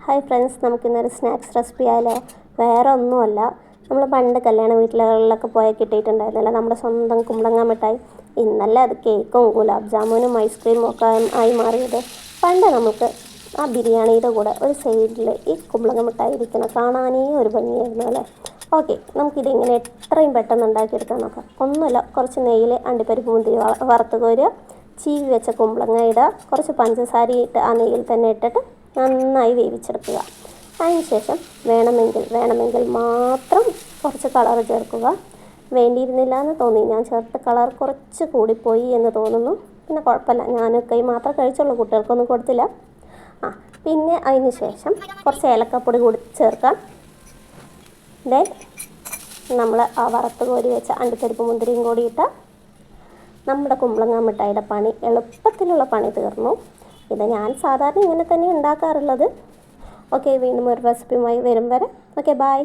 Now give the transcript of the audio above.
Hi friends, നമുക്കിന്നൊരു snacks recipe ആയാലോ? വേറെ ഒന്നുമല്ല, നമ്മൾ പണ്ട് കല്യാണ വീട്ടിലുകളിലൊക്കെ പോയാൽ കിട്ടിയിട്ടുണ്ടായിരുന്നില്ല നമ്മുടെ സ്വന്തം കുമ്പളങ്ങ മിഠായി. ഇന്നല്ല അത് കേക്കും ഗുലാബ് ജാമുനും ഐസ്ക്രീമും ഒക്കെ ആയി മാറിയത്. പണ്ട് നമുക്ക് ആ ബിരിയാണിയുടെ കൂടെ ഒരു സൈഡിൽ ഈ കുമ്പളങ്ങ മിഠായി ഇരിക്കണം, കാണാനേ ഒരു ഭംഗിയായിരുന്നു അല്ലേ? ഓക്കെ, നമുക്കിതിങ്ങനെ എത്രയും പെട്ടെന്ന് ഉണ്ടാക്കിയെടുക്കാൻ നോക്കാം. ഒന്നുമില്ല, കുറച്ച് നെയ്യിൽ അണ്ടിപ്പരിപ്പ് മുന്തിരി വറുത്ത് കോരുക, ചീവി വെച്ച കുമ്പളങ്ങ ഇടുക, കുറച്ച് പഞ്ചസാര ഇട്ട് ആ നെയ്യിൽ തന്നെ ഇട്ടിട്ട് നന്നായി വേവിച്ചെടുക്കുക. അതിനുശേഷം വേണമെങ്കിൽ മാത്രം കുറച്ച് കളർ ചേർക്കുക. വേണ്ടിയിരുന്നില്ല എന്ന് തോന്നി, ഞാൻ ചേർത്ത കളർ കുറച്ച് കൂടിപ്പോയി എന്ന് തോന്നുന്നു. പിന്നെ കുഴപ്പമില്ല, ഞാനൊക്കെ മാത്രം കഴിച്ചുള്ളൂ, കുട്ടികൾക്കൊന്നും കൊടുത്തില്ല. പിന്നെ അതിന് ശേഷം കുറച്ച് ഏലക്കപ്പൊടി കൂടി ചേർക്കാം. ദെൻ നമ്മൾ ആ വറുത്ത് കോരി വെച്ച അണ്ടിപ്പരിപ്പ് മുന്തിരിയും കൂടി ഇട്ടാൽ നമ്മുടെ കുമ്പളങ്ങ മിഠായിയുടെ പണി, എളുപ്പത്തിലുള്ള പണി തീർന്നു. ഇത് ഞാൻ സാധാരണ ഇങ്ങനെ തന്നെ ഉണ്ടാക്കാറുള്ളത്. ഓക്കെ, വീണ്ടും ഒരു റെസിപ്പിയുമായി വരും വരെ. Okay, by.